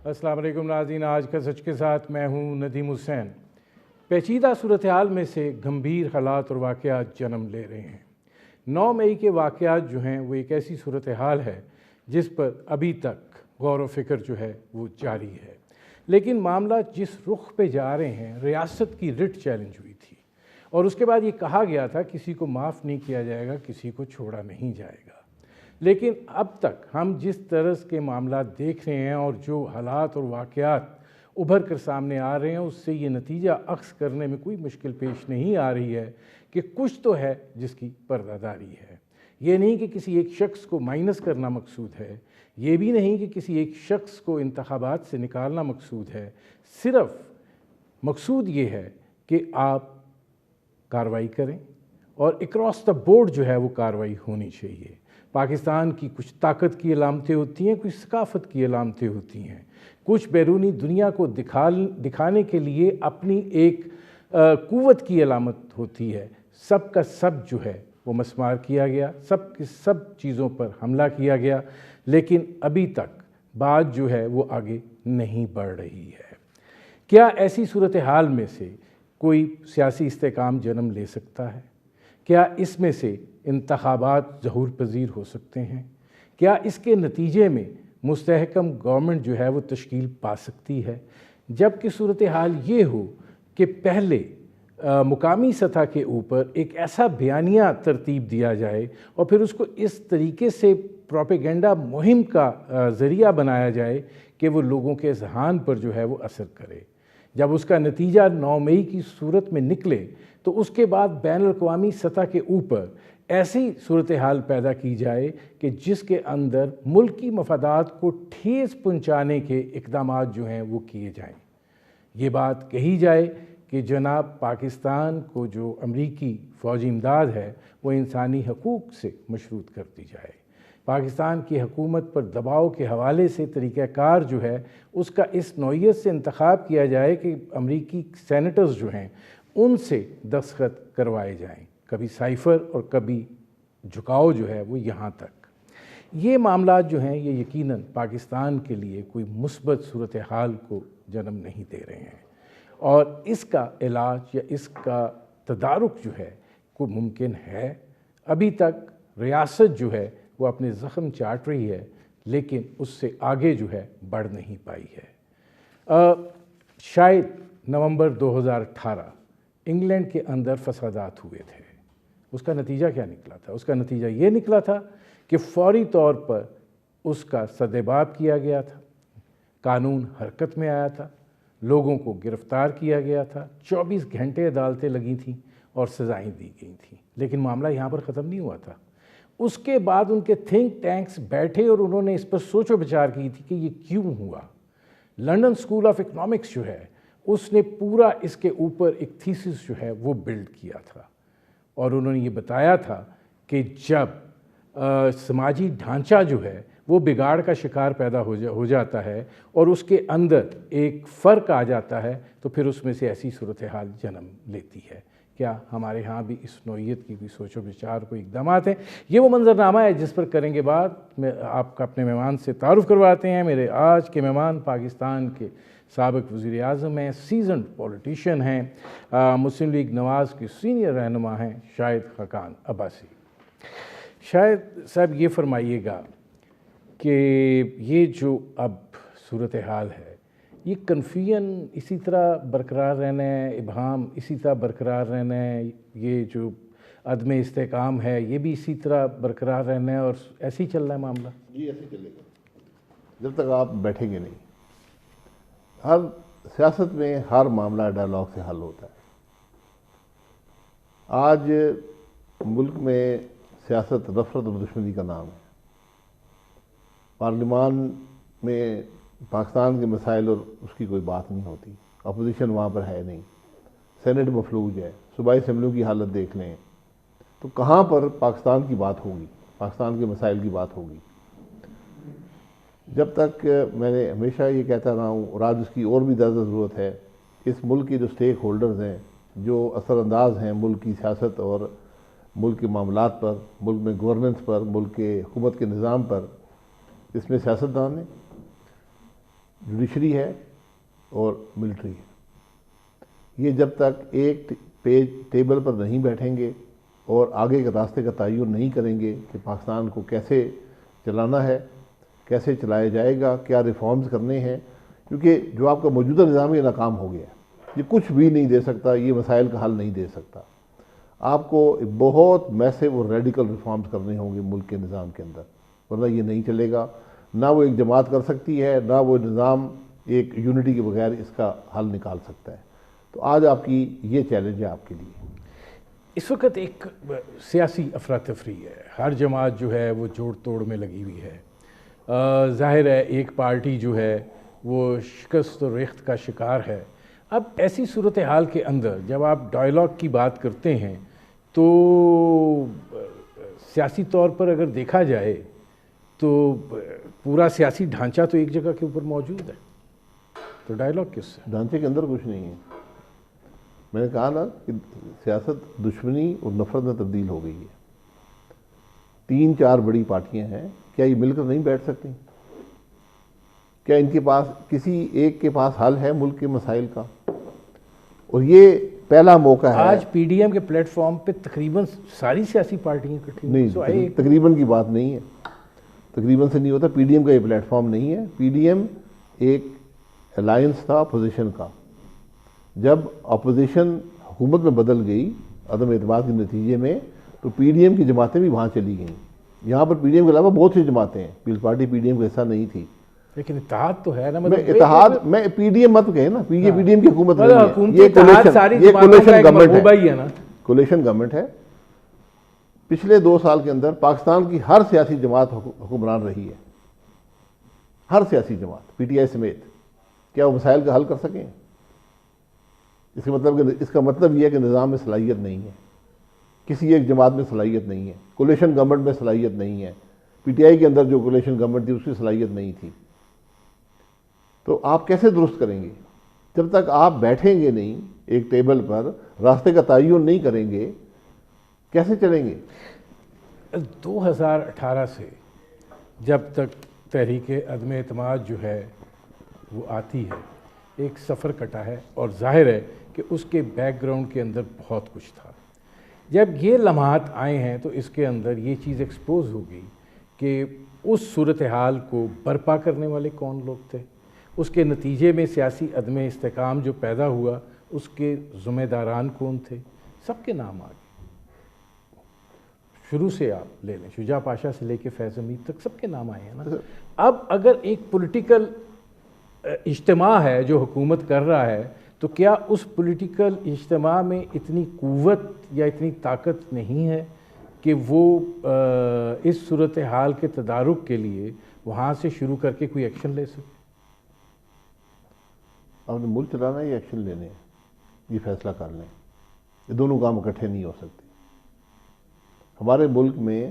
السلام علیکم ناظرین، آج کا سچ کے ساتھ میں ہوں ندیم حسین۔ پیچیدہ صورتحال میں سے گمبھیر حالات اور واقعات جنم لے رہے ہیں۔ 9 مئی کے واقعات جو ہیں وہ ایک ایسی صورتحال ہے جس پر ابھی تک غور و فکر جو ہے وہ جاری ہے، لیکن معاملہ جس رخ پہ جا رہے ہیں، ریاست کی رٹ چیلنج ہوئی تھی اور اس کے بعد یہ کہا گیا تھا کسی کو معاف نہیں کیا جائے گا، کسی کو چھوڑا نہیں جائے گا۔ لیکن اب تک ہم جس طرز کے معاملات دیکھ رہے ہیں اور جو حالات اور واقعات ابھر کر سامنے آ رہے ہیں، اس سے یہ نتیجہ اخذ کرنے میں کوئی مشکل پیش نہیں آ رہی ہے کہ کچھ تو ہے جس کی پردہ داری ہے۔ یہ نہیں کہ کسی ایک شخص کو مائنس کرنا مقصود ہے، یہ بھی نہیں کہ کسی ایک شخص کو انتخابات سے نکالنا مقصود ہے، صرف مقصود یہ ہے کہ آپ کارروائی کریں اور اکراس دا بورڈ جو ہے وہ کارروائی ہونی چاہیے۔ پاکستان کی کچھ طاقت کی علامتیں ہوتی ہیں، کچھ ثقافت کی علامتیں ہوتی ہیں، کچھ بیرونی دنیا کو دکھانے کے لیے اپنی ایک قوت کی علامت ہوتی ہے۔ سب کا سب جو ہے وہ مسمار کیا گیا، سب کی سب چیزوں پر حملہ کیا گیا، لیکن ابھی تک بات جو ہے وہ آگے نہیں بڑھ رہی ہے۔ کیا ایسی صورتحال میں سے کوئی سیاسی استحکام جنم لے سکتا ہے؟ کیا اس میں سے انتخابات ظہور پذیر ہو سکتے ہیں؟ کیا اس کے نتیجے میں مستحکم گورنمنٹ جو ہے وہ تشکیل پا سکتی ہے؟ جب کہ صورتحال یہ ہو کہ پہلے مقامی سطح کے اوپر ایک ایسا بیانیہ ترتیب دیا جائے اور پھر اس کو اس طریقے سے پروپیگنڈا مہم کا ذریعہ بنایا جائے کہ وہ لوگوں کے ذہان پر جو ہے وہ اثر کرے۔ جب اس کا نتیجہ 9 مئی کی صورت میں نکلے تو اس کے بعد بین الاقوامی سطح کے اوپر ایسی صورتحال پیدا کی جائے کہ جس کے اندر ملکی مفادات کو ٹھیس پہنچانے کے اقدامات جو ہیں وہ کیے جائیں۔ یہ بات کہی جائے کہ جناب پاکستان کو جو امریکی فوجی امداد ہے وہ انسانی حقوق سے مشروط کر دی جائے۔ پاکستان کی حکومت پر دباؤ کے حوالے سے طریقہ کار جو ہے اس کا اس نوعیت سے انتخاب کیا جائے کہ امریکی سینیٹرز جو ہیں ان سے دستخط کروائے جائیں، کبھی سائفر اور کبھی جھکاؤ جو ہے وہ یہاں تک۔ یہ معاملات جو ہیں یہ یقیناً پاکستان کے لیے کوئی مثبت صورتحال کو جنم نہیں دے رہے ہیں، اور اس کا علاج یا اس کا تدارک جو ہے وہ ممکن ہے۔ ابھی تک ریاست جو ہے وہ اپنے زخم چاٹ رہی ہے، لیکن اس سے آگے جو ہے بڑھ نہیں پائی ہے۔ شاید نومبر 2018 انگلینڈ کے اندر فسادات ہوئے تھے۔ اس کا نتیجہ کیا نکلا تھا؟ اس کا نتیجہ یہ نکلا تھا کہ فوری طور پر اس کا سدباب کیا گیا تھا، قانون حرکت میں آیا تھا، لوگوں کو گرفتار کیا گیا تھا، 24 گھنٹے عدالتیں لگی تھیں اور سزائیں دی گئی تھیں، لیکن معاملہ یہاں پر ختم نہیں ہوا تھا۔ اس کے بعد ان کے تھنک ٹینکس بیٹھے اور انہوں نے اس پر سوچ و بچار کی تھی کہ یہ کیوں ہوا۔ لنڈن اسکول آف اکنامکس جو ہے اس نے پورا اس کے اوپر ایک تھیسس جو ہے وہ بلڈ کیا تھا، اور انہوں نے یہ بتایا تھا کہ جب سماجی ڈھانچہ جو ہے وہ بگاڑ کا شکار پیدا ہو جاتا ہے اور اس کے اندر ایک فرق آ جاتا ہے تو پھر اس میں سے ایسی صورتحال جنم لیتی ہے۔ کیا ہمارے ہاں بھی اس نوعیت کی کوئی سوچ و بچار کوئی اقدامات ہیں؟ یہ وہ منظرنامہ ہے جس پر کریں گے بات۔ میں آپ کا اپنے مہمان سے تعارف کرواتے ہیں۔ میرے آج کے مہمان پاکستان کے سابق وزیر اعظم ہیں، سیزنڈ پولیٹیشین ہیں، مسلم لیگ نواز کے سینئر رہنما ہیں شاہد خاقان عباسی۔ شاہد صاحب یہ فرمائیے گا کہ یہ جو اب صورتحال ہے یہ کنفیوژن اسی طرح برقرار رہنا ہے، ابہام اسی طرح برقرار رہنا ہے، یہ جو عدم استحکام ہے یہ بھی اسی طرح برقرار رہنا ہے اور ایسے ہی چل رہا ہے معاملہ؟ جی ایسے چلے گا جب تک آپ بیٹھیں گے نہیں۔ ہر سیاست میں ہر معاملہ ڈائلاگ سے حل ہوتا ہے۔ آج ملک میں سیاست نفرت و دشمنی کا نام ہے۔ پارلیمان میں پاکستان کے مسائل اور اس کی کوئی بات نہیں ہوتی، اپوزیشن وہاں پر ہے نہیں، سینٹ مفلوج ہے، صوبائی اسمبلیوں کی حالت دیکھ لیں تو کہاں پر پاکستان کی بات ہوگی، پاکستان کے مسائل کی بات ہوگی۔ جب تک میں نے ہمیشہ یہ کہتا رہا ہوں اور آج اس کی اور بھی زیادہ ضرورت ہے، اس ملک کے جو سٹیک ہولڈرز ہیں، جو اثر انداز ہیں ملک کی سیاست اور ملک کے معاملات پر، ملک میں گورننس پر، ملک کے حکومت کے نظام پر، اس میں سیاستدان ہیں، جوڈیشری ہے اور ملٹری ہے۔ یہ جب تک ایک پیج ٹیبل پر نہیں بیٹھیں گے اور آگے کے راستے کا تعین نہیں کریں گے کہ پاکستان کو کیسے چلانا ہے، کیسے چلایا جائے گا، کیا ریفارمز کرنے ہیں، کیونکہ جو آپ کا موجودہ نظام یہ ناکام ہو گیا ہے، یہ کچھ بھی نہیں دے سکتا، یہ مسائل کا حل نہیں دے سکتا۔ آپ کو بہت میسو اور ریڈیکل ریفارمز کرنے ہوں گے ملک کے نظام کے اندر، ورنہ یہ نہیں چلے گا۔ نہ وہ ایک جماعت کر سکتی ہے، نہ وہ نظام ایک یونٹی کے بغیر اس کا حل نکال سکتا ہے۔ تو آج آپ کی یہ چیلنج ہے آپ کے لیے۔ اس وقت ایک سیاسی افراتفری ہے، ہر جماعت جو ہے وہ جوڑ توڑ میں لگی ہوئی ہے۔ ظاہر ہے ایک پارٹی جو ہے وہ شکست و ریخت کا شکار ہے۔ اب ایسی صورتحال کے اندر جب آپ ڈائیلاگ کی بات کرتے ہیں تو سیاسی طور پر اگر دیکھا جائے تو پورا سیاسی ڈھانچہ تو ایک جگہ کے اوپر موجود ہے، تو ڈائیلاگ کس سے؟ ڈھانچے کے اندر کچھ نہیں ہے۔ میں نے کہا نا کہ سیاست دشمنی اور نفرت میں تبدیل ہو گئی ہے۔ 3-4 بڑی پارٹیاں ہیں، کیا یہ مل کر نہیں بیٹھ سکتی؟ کیا ان کے پاس کسی ایک کے پاس حل ہے ملک کے مسائل کا؟ اور یہ پہلا موقع ہے۔ آج پی ڈی ایم کے پلیٹ فارم پہ تقریباً ساری سیاسی پارٹیاں اکٹھی ہیں۔ نہیں، تقریباً کی بات نہیں ہے، تقریباً سے نہیں ہوتا۔ پی ڈی ایم کا یہ پلیٹ فارم نہیں ہے۔ پی ڈی ایم ایک الائنس تھا اپوزیشن کا۔ جب اپوزیشن حکومت میں بدل گئی عدم اعتماد کے نتیجے میں، تو پی ڈی ایم کی جماعتیں بھی وہاں چلی گئیں۔ یہاں پر پی ڈی ایم کے علاوہ بہت سی جماعتیں ہیں، Peoples Party P D M کا حصہ نہیں تھی، لیکن اتحاد تو ہے نا۔ اتحاد میں پی ڈی ایم مت کہے نا، پی ڈی ایم کی حکومت نہیں ہے، یہ کولیشن گورنمنٹ ہے، کولیشن گورنمنٹ ہے۔ پچھلے 2 سال کے اندر پاکستان کی ہر سیاسی جماعت حکمران رہی ہے، ہر سیاسی جماعت پی ٹی آئی سمیت۔ کیا وہ مسائل کا حل کر سکیں؟ اس کا مطلب یہ ہے کہ نظام میں صلاحیت نہیں ہے، کسی ایک جماعت میں صلاحیت نہیں ہے، کولیشن گورنمنٹ میں صلاحیت نہیں ہے۔ پی ٹی آئی کے اندر جو کولیشن گورنمنٹ تھی اس کی صلاحیت نہیں تھی۔ تو آپ کیسے درست کریں گے؟ جب تک آپ بیٹھیں گے نہیں ایک ٹیبل پر، راستے کا تعین نہیں کریں گے، کیسے چلیں گے؟ 2018 سے جب تک تحریک عدم اعتماد جو ہے وہ آتی ہے، ایک سفر کٹا ہے، اور ظاہر ہے کہ اس کے بیک گراؤنڈ کے اندر بہت کچھ تھا۔ جب یہ لمحات آئے ہیں تو اس کے اندر یہ چیز ایکسپوز ہو گئی کہ اس صورتحال کو برپا کرنے والے کون لوگ تھے، اس کے نتیجے میں سیاسی عدم استحکام جو پیدا ہوا اس کے ذمہ داران کون تھے، سب کے نام آ گئے۔ شروع سے آپ لے لیں، شجاع پاشا سے لے کے فیض حمید تک سب کے نام آئے ہیں نا۔ اب اگر ایک پولیٹیکل اجتماع ہے جو حکومت کر رہا ہے، تو کیا اس پولیٹیکل اجتماع میں اتنی قوت یا اتنی طاقت نہیں ہے کہ وہ اس صورتحال کے تدارک کے لیے وہاں سے شروع کر کے کوئی ایکشن لے سکے؟ آپ نے ملک چلانا ہے یا ایکشن لینے ہیں، یہ فیصلہ کر لیں۔ یہ دونوں کام اکٹھے نہیں ہو سکتے۔ ہمارے ملک میں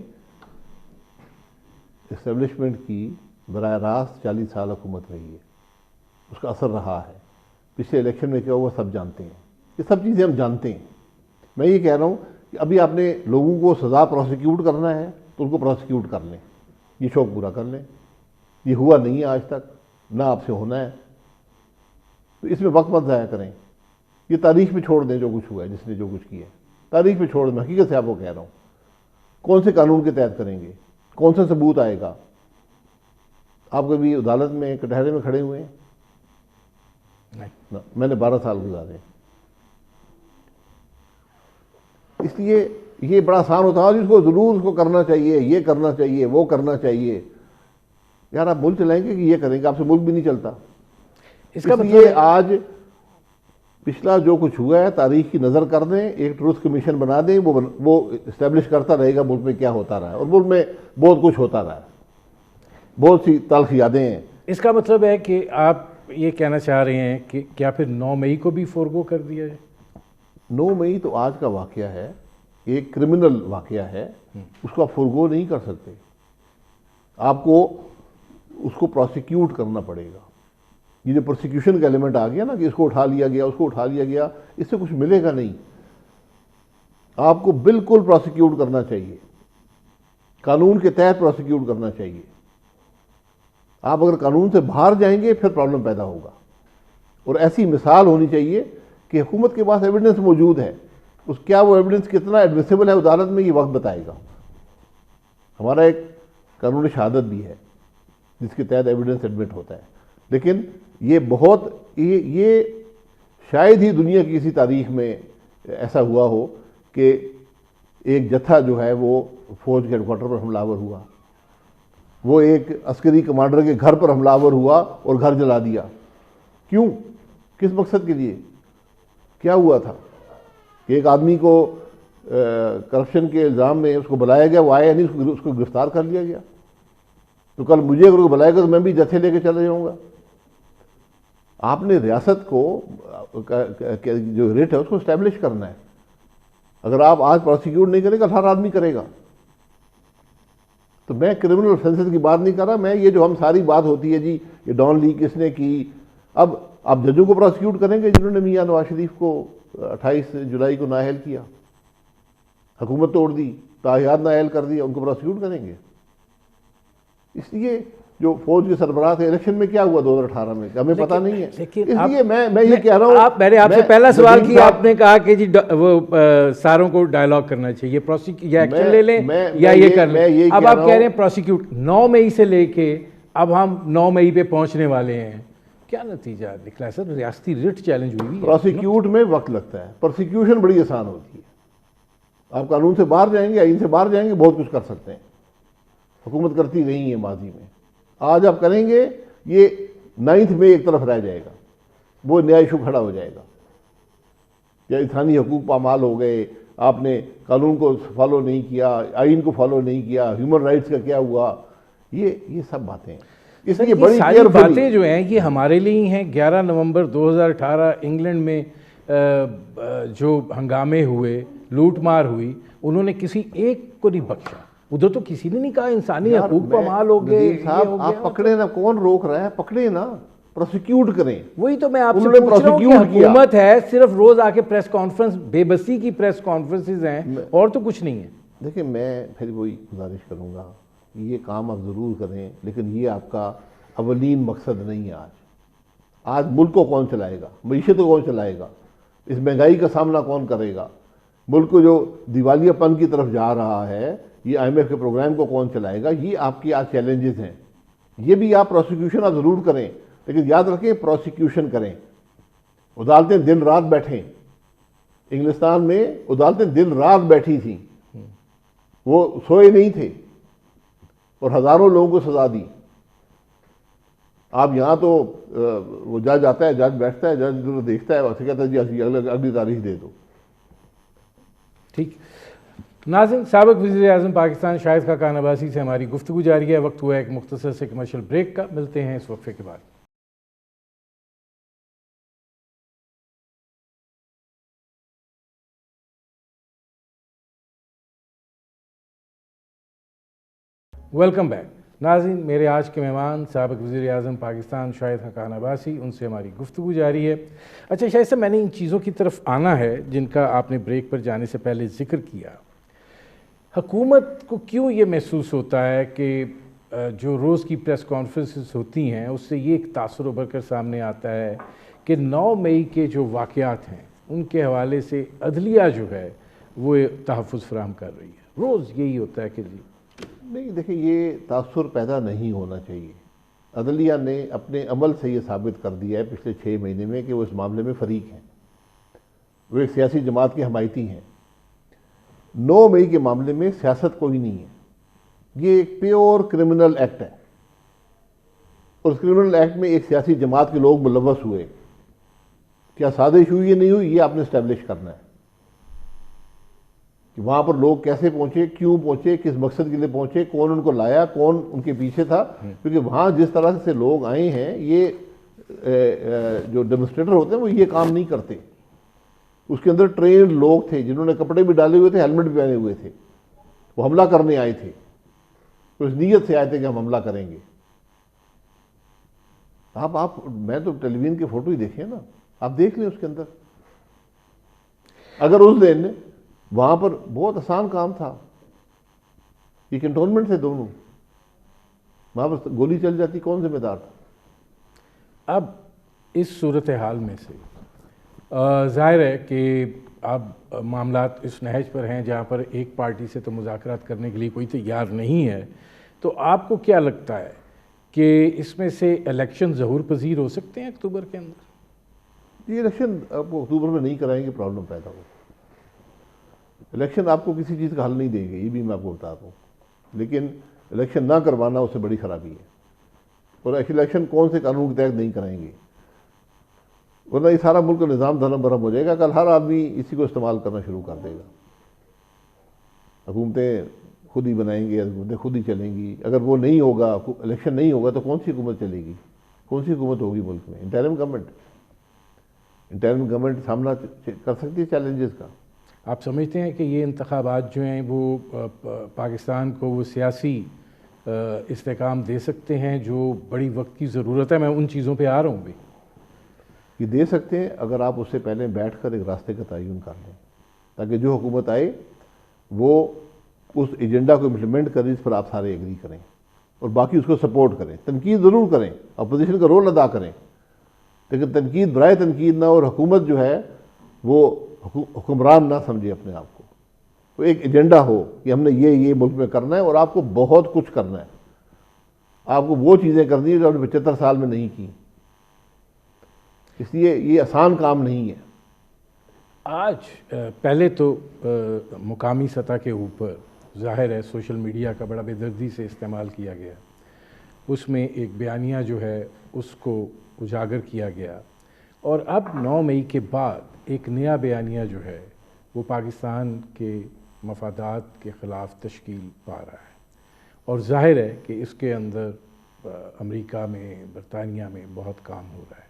اسٹیبلشمنٹ کی براہ راست 40 سال حکومت رہی ہے، اس کا اثر رہا ہے۔ پچھلے الیکشن میں کیا ہوا سب جانتے ہیں، یہ سب چیزیں ہم جانتے ہیں۔ میں یہ کہہ رہا ہوں کہ ابھی آپ نے لوگوں کو سزا پروسیکیوٹ کرنا ہے تو ان کو پروسیکیوٹ کر لیں، یہ شوق پورا کر لیں۔ یہ ہوا نہیں ہے آج تک، نہ آپ سے ہونا ہے، تو اس میں وقت مت ضائع کریں۔ یہ تاریخ میں چھوڑ دیں جو کچھ ہوا ہے، جس نے جو کچھ کیا ہے تاریخ میں چھوڑ دیں۔ حقیقت سے آپ کو کہہ رہا ہوں، کون سے قانون کے تحت کریں گے، کون سا ثبوت آئے گا؟ آپ کبھی عدالت میں کٹہرے میں کھڑے ہوئے ہیں؟ نہیں، میں نے 12 سال گزارے۔ اس لیے یہ بڑا آسان ہوتا ہے، اس کو ضرور اس کو کرنا چاہیے، یہ کرنا چاہیے، وہ کرنا چاہیے۔ یار آپ ملک چلائیں گے کہ یہ کریں گے؟ آپ سے ملک بھی نہیں چلتا۔ اس لیے آج پچھلا جو کچھ ہوا ہے تاریخ کی نظر کر دیں، ایک ٹروتھ کمیشن بنا دیں، وہ اسٹیبلش کرتا رہے گا ملک میں کیا ہوتا رہا ہے، اور ملک میں بہت کچھ ہوتا رہا ہے، بہت سی تلخ یادیں ہیں۔ اس کا مطلب ہے کہ آپ یہ کہنا چاہ رہے ہیں کہ کیا پھر 9 مئی کو بھی فورگو کر دیا جائے؟ 9 مئی تو آج کا واقعہ ہے، ایک کرمنل واقعہ ہے، اس کو آپ فورگو نہیں کر سکتے۔ آپ کو اس کو پروسیکیوٹ کرنا پڑے گا۔ یہ جو پروسیکیوشن کا ایلیمنٹ آ گیا نا کہ اس کو اٹھا لیا گیا، اس کو اٹھا لیا گیا، اس سے کچھ ملے گا نہیں۔ آپ کو بالکل پروسیکیوٹ کرنا چاہیے، قانون کے تحت پروسیکیوٹ کرنا چاہیے۔ آپ اگر قانون سے باہر جائیں گے پھر پرابلم پیدا ہوگا. اور ایسی مثال ہونی چاہیے کہ حکومت کے پاس ایویڈنس موجود ہے. کیا وہ ایویڈنس کتنا ایڈمیسیبل ہے عدالت میں، یہ وقت بتائے گا. ہمارا ایک قانون شہادت بھی ہے جس کے تحت ایویڈنس ایڈمٹ ہوتا ہے، لیکن یہ شاید ہی دنیا کی کسی تاریخ میں ایسا ہوا ہو کہ ایک جتھا جو ہے وہ فوج کے ہیڈ کوارٹر پر حملہ آور ہوا، وہ ایک عسکری کمانڈر کے گھر پر حملہ آور ہوا اور گھر جلا دیا. کیوں؟ کس مقصد کے لیے؟ کیا ہوا تھا کہ ایک آدمی کو کرپشن کے الزام میں اس کو بلایا گیا، وہ آیا نہیں، اس کو گرفتار کر لیا گیا. تو کل مجھے اگر کوئی بلائے گا تو میں بھی جتھے لے کے چلا جاؤں گا. آپ نے ریاست کو جو ریٹ ہے اس کو اسٹیبلش کرنا ہے. اگر آپ آج پروسیکیوٹ نہیں کریں گے ہر آدمی کرے گا. تو میں کرمنل آفینسز کی بات نہیں کر رہا، میں یہ جو ہم ساری بات ہوتی ہے جی یہ ڈان لی کس نے کی، اب آپ ججوں کو پروسیکیوٹ کریں گے جنہوں نے میاں نواز شریف کو 28 جولائی کو نااہل کیا، حکومت توڑ دی، تاحیات نااہل کر دیا، ان کو پروسیکیوٹ کریں گے. اس لیے جو فوج کے سربراہ تھے، الیکشن میں کیا ہوا 2018 میں ہمیں پتہ نہیں ہے. اس لیے میں یہ کہہ رہا ہوں، میں نے آپ سے پہلا سوال کیا، آپ نے کہا کہ جی وہ ساروں کو ڈائیلاگ کرنا چاہیے، یا ایکشن لے لیں یا یہ کر لیں. اب آپ کہہ رہے ہیں پروسیکیوٹ 9 مئی سے لے کے اب ہم 9 مئی پہ پہنچنے والے ہیں. کیا نتیجہ نکلا ہے سر؟ ریاستی ریٹ چیلنج ہوئی ہے. پروسیکیوٹ میں وقت لگتا ہے، پروسیکیوشن بڑی آسان ہوتی ہے. آپ قانون سے باہر جائیں گے، آئین سے باہر جائیں گے، بہت کچھ کر سکتے ہیں. حکومت کرتی رہی ہے ماضی میں. آج آپ کریں گے یہ 9 میں ایک طرف رہ جائے گا، وہ نیا ایشو کھڑا ہو جائے گا. یا انسانی حقوق پامال ہو گئے، آپ نے قانون کو فالو نہیں کیا، آئین کو فالو نہیں کیا، ہیومن رائٹس کا کیا ہوا، یہ سب باتیں ہیں. اس لیے بڑی ساری باتیں جو ہیں یہ ہمارے لیے ہیں. 11 نومبر 2018 انگلینڈ میں جو ہنگامے ہوئے، لوٹ مار ہوئی، انہوں نے کسی ایک کو نہیں بخشا. ادھر تو کسی نے نہیں کہا انسانی حقوق پامال ہو گئے. آپ پکڑے نا، کون روک رہا ہے؟ پکڑے نا، پروسیکیوٹ کریں. وہی تو میں آپ سے پوچھ رہا ہوں کہ حکومت ہے صرف روز آ کے پریس کانفرنس، بے بسی کی پریس کانفرنسز ہیں اور تو کچھ نہیں ہے. دیکھیں میں پھر وہی گزارش کروں گا، یہ کام آپ ضرور کریں، لیکن یہ آپ کا اولین مقصد نہیں ہے. آج ملک کو کون چلائے گا؟ معیشت کو کون چلائے گا؟ اس مہنگائی کا سامنا کون کرے گا؟ ملک کو جو دیوالیہ پن کی طرف جا رہا ہے، یہ IMF کے پروگرام کو کون چلائے گا؟ یہ آپ کی آج چیلنجز ہیں. یہ بھی آپ پروسیکیوشن آپ ضرور کریں، لیکن یاد رکھیں پروسیکیوشن کریں. عدالتیں دن رات بیٹھیں. انگلستان میں عدالتیں دن رات بیٹھی تھیں، وہ سوئے نہیں تھے اور ہزاروں لوگوں کو سزا دی. آپ یہاں تو وہ جج آتا ہے، جج بیٹھتا ہے، جج دیکھتا ہے اور کہتا ہے جی اگلی تاریخ دے دو. ٹھیک. ناظرین، سابق وزیر اعظم پاکستان شاہد خاقان عباسی سے ہماری گفتگو جاری ہے. وقت ہوا ہے ایک مختصر سے کمرشل بریک کا. ملتے ہیں اس وقفے کے بعد. Welcome back. ناظرین، میرے آج کے مہمان سابق وزیر اعظم پاکستان شاہد خاقان عباسی، ان سے ہماری گفتگو جاری ہے. اچھا شاہد صاحب، میں نے ان چیزوں کی طرف آنا ہے جن کا آپ نے بریک پر جانے سے پہلے ذکر کیا. حکومت کو کیوں یہ محسوس ہوتا ہے کہ جو روز کی پریس کانفرنسز ہوتی ہیں اس سے یہ ایک تاثر ابھر کر سامنے آتا ہے کہ 9 مئی کے جو واقعات ہیں ان کے حوالے سے عدلیہ جو ہے وہ تحفظ فراہم کر رہی ہے؟ روز یہی ہوتا ہے کہ جی نہیں. دیکھیں یہ تاثر پیدا نہیں ہونا چاہیے. عدلیہ نے اپنے عمل سے یہ ثابت کر دیا ہے پچھلے 6 مہینے میں کہ وہ اس معاملے میں فریق ہیں، وہ ایک سیاسی جماعت کے حمایتی ہیں. 9 مئی کے معاملے میں سیاست کوئی نہیں ہے. یہ ایک پیور کرمنل ایکٹ ہے اور اس کرمنل ایکٹ میں ایک سیاسی جماعت کے لوگ ملوث ہوئے. کیا سازش ہوئی یا نہیں ہوئی، یہ آپ نے اسٹیبلش کرنا ہے کہ وہاں پر لوگ کیسے پہنچے، کیوں پہنچے، کس مقصد کے لیے پہنچے، کون ان کو لایا، کون ان کے پیچھے تھا. کیونکہ وہاں جس طرح سے لوگ آئے ہیں، یہ جو ڈیمونسٹریٹر ہوتے ہیں وہ یہ کام نہیں کرتے. اس کے اندر ٹرینڈ لوگ تھے جنہوں نے کپڑے بھی ڈالے ہوئے تھے، ہیلمٹ بھی پہنے ہوئے تھے. وہ حملہ کرنے آئے تھے، اس نیت سے آئے تھے کہ ہم حملہ کریں گے. میں تو ٹیلی ویژن کے فوٹو ہی دیکھیں نا، آپ دیکھ لیں اس کے اندر. اگر اس دن وہاں پر بہت آسان کام تھا، یہ کنٹونمنٹ تھے دونوں، وہاں پر گولی چل جاتی، کون ذمہ دار تھا؟ اب اس صورتحال میں سے ظاہر ہے کہ اب معاملات اس نہج پر ہیں جہاں پر ایک پارٹی سے تو مذاکرات کرنے کے لیے کوئی تیار نہیں ہے، تو آپ کو کیا لگتا ہے کہ اس میں سے الیکشن ظہور پذیر ہو سکتے ہیں اکتوبر کے اندر؟ یہ الیکشن آپ کو اکتوبر میں نہیں کرائیں گے، پرابلم پیدا ہو. الیکشن آپ کو کسی چیز کا حل نہیں دیں گے، یہ بھی میں آپ کو بتاتا ہوں. لیکن الیکشن نہ کروانا اس سے بڑی خرابی ہے. اور الیکشن کون سے قانون کے تحت نہیں کرائیں گے، ورنہ یہ سارا ملک کا نظام دھرم برہم ہو جائے گا. کل ہر آدمی اسی کو استعمال کرنا شروع کر دے گا. حکومتیں خود ہی بنائیں گے، حکومتیں خود ہی چلیں گی. اگر وہ نہیں ہوگا، الیکشن نہیں ہوگا، تو کون سی حکومت چلے گی؟ کون سی حکومت ہوگی ملک میں؟ انٹرم گورنمنٹ سامنا کر سکتی ہے چیلنجز کا. آپ سمجھتے ہیں کہ یہ انتخابات جو ہیں وہ پاکستان کو وہ سیاسی استحکام دے سکتے ہیں جو بڑی وقت کی ضرورت ہے؟ میں ان چیزوں پہ آ رہا ہوں بھی. یہ دے سکتے ہیں اگر آپ اس سے پہلے بیٹھ کر ایک راستے کا تعین کر لیں، تاکہ جو حکومت آئے وہ اس ایجنڈا کو امپلیمنٹ کرے جس پر آپ سارے ایگری کریں، اور باقی اس کو سپورٹ کریں. تنقید ضرور کریں، اپوزیشن کا رول ادا کریں، لیکن تنقید برائے تنقید نہ، اور حکومت جو ہے وہ حکمران نہ سمجھے اپنے آپ کو. تو ایک ایجنڈا ہو کہ ہم نے یہ ملک میں کرنا ہے، اور آپ کو بہت کچھ کرنا ہے. آپ کو وہ چیزیں کرنی ہیں جو آپ نے 75 سال میں نہیں کی. اس لیے یہ آسان کام نہیں ہے. آج پہلے تو مقامی سطح کے اوپر ظاہر ہے سوشل میڈیا کا بڑا بے دردی سے استعمال کیا گیا. اس میں ایک بیانیہ جو ہے اس کو اجاگر کیا گیا، اور اب 9 مئی کے بعد ایک نیا بیانیہ جو ہے وہ پاکستان کے مفادات کے خلاف تشکیل پا رہا ہے. اور ظاہر ہے کہ اس کے اندر امریکہ میں، برطانیہ میں بہت کام ہو رہا ہے.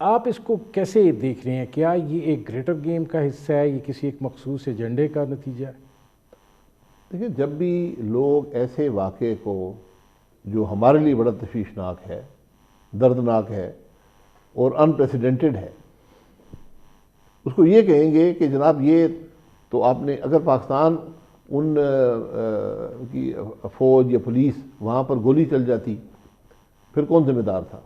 آپ اس کو کیسے دیکھ رہے ہیں؟ کیا یہ ایک گریٹر گیم کا حصہ ہے، یہ کسی ایک مخصوص ایجنڈے کا نتیجہ ہے؟ دیکھیں، جب بھی لوگ ایسے واقعے کو جو ہمارے لیے بڑا تشویشناک ہے، دردناک ہے اور انپریسیڈنٹڈ ہے، اس کو یہ کہیں گے کہ جناب یہ تو آپ نے، اگر پاکستان ان کی فوج یا پولیس وہاں پر گولی چل جاتی پھر کون ذمہ دار تھا؟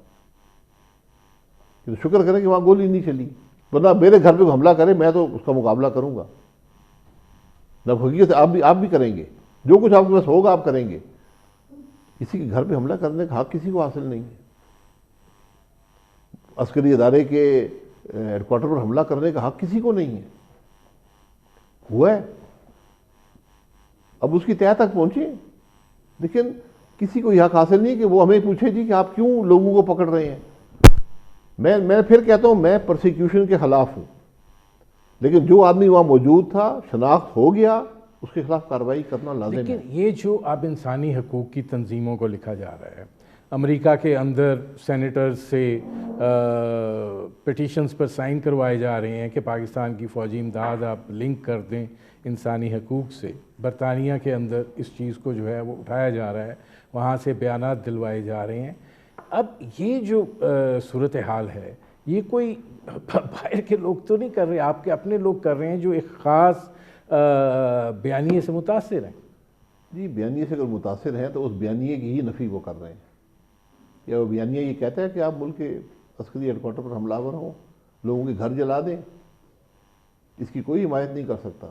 شکر کریں کہ وہاں گولی نہیں چلی، ورنہ میرے گھر پہ حملہ کرے میں تو اس کا مقابلہ کروں گا. جب حقیقت آپ بھی کریں گے، جو کچھ آپ کے پاس ہوگا آپ کریں گے. کسی کے گھر پہ حملہ کرنے کا حق کسی کو حاصل نہیں ہے. عسکری ادارے کے ہیڈ کوارٹر پر حملہ کرنے کا حق کسی کو نہیں ہے. ہوا ہے، اب اس کی تہہ تک پہنچے. لیکن کسی کو یہ حق حاصل نہیں کہ وہ ہمیں پوچھے جی کہ آپ کیوں لوگوں کو پکڑ رہے ہیں. میں پھر کہتا ہوں، میں پرسیکیوشن کے خلاف ہوں، لیکن جو آدمی وہاں موجود تھا، شناخت ہو گیا، اس کے خلاف کارروائی کرنا لازم ہے. لیکن یہ جو اب انسانی حقوق کی تنظیموں کو لکھا جا رہا ہے، امریکہ کے اندر سینیٹرز سے پٹیشنز پر سائن کروائے جا رہے ہیں کہ پاکستان کی فوجی امداد آپ لنک کر دیں انسانی حقوق سے. برطانیہ کے اندر اس چیز کو جو ہے وہ اٹھایا جا رہا ہے، وہاں سے بیانات دلوائے جا رہے ہیں. اب یہ جو صورتحال ہے، یہ کوئی باہر کے لوگ تو نہیں کر رہے، آپ کے اپنے لوگ کر رہے ہیں جو ایک خاص بیانیے سے متاثر ہیں. جی، بیانیے سے اگر متاثر ہیں تو اس بیانیے کی ہی نفی وہ کر رہے ہیں. یا وہ بیانیہ یہ کہتا ہے کہ آپ ملک کے عسکری ہیڈ کوارٹر پر حملہ آور ہوں، لوگوں کے گھر جلا دیں، اس کی کوئی حمایت نہیں کر سکتا.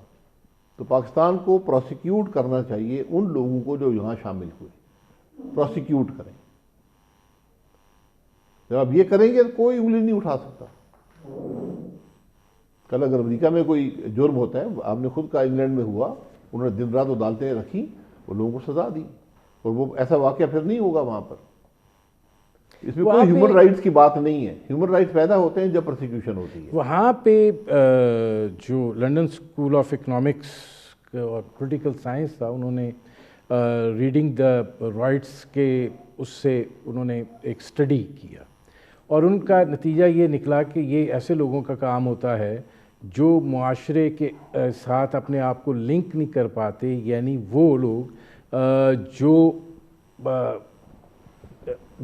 تو پاکستان کو پروسیکیوٹ کرنا چاہیے ان لوگوں کو جو یہاں شامل ہوئے. پروسیکیوٹ کریں. جب آپ یہ کریں گے تو کوئی انگلی نہیں اٹھا سکتا. کل اگر امریکہ میں کوئی جرم ہوتا ہے، آپ نے خود کہا انگلینڈ میں ہوا، انہوں نے دن رات عدالتیں رکھی، وہ لوگوں کو سزا دی، اور وہ ایسا واقعہ پھر نہیں ہوگا وہاں پر. اس میں کوئی ہیومن رائٹس کی بات نہیں ہے. ہیومن رائٹس پیدا ہوتے ہیں جب پرسیکیوشن ہوتی ہے. وہاں پہ جو لنڈن اسکول آف اکنامکس اور پولیٹیکل سائنس تھا، انہوں نے ریڈنگ دا رائٹس کے اس سے انہوں نے ایک اسٹڈی کیا، اور ان کا نتیجہ یہ نکلا کہ یہ ایسے لوگوں کا کام ہوتا ہے جو معاشرے کے ساتھ اپنے آپ کو لنک نہیں کر پاتے. یعنی وہ لوگ جو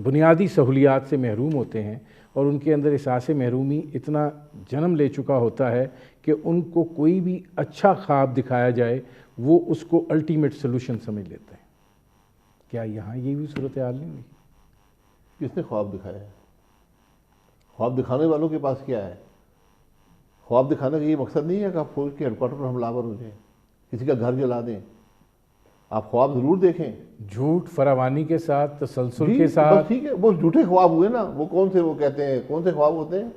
بنیادی سہولیات سے محروم ہوتے ہیں، اور ان کے اندر احساس محرومی اتنا جنم لے چکا ہوتا ہے کہ ان کو کوئی بھی اچھا خواب دکھایا جائے وہ اس کو الٹیمیٹ سلوشن سمجھ لیتے ہیں. کیا یہاں یہ بھی صورتحال نہیں ہوئی؟ کس نے خواب دکھایا ہے؟ خواب دکھانے والوں کے پاس کیا ہے؟ خواب دکھانے کا یہ مقصد نہیں ہے کہ آپ فوج کے ہیڈ کوارٹر پر حملہ آور ہو جائیں، کسی کا گھر جلا دیں. آپ خواب ضرور دیکھیں، جھوٹ فراوانی کے ساتھ، تسلسل جی کے بس ساتھ. ٹھیک ہے، وہ جھوٹے خواب ہوئے نا. وہ کون سے، وہ کہتے ہیں کون سے خواب ہوتے ہیں؟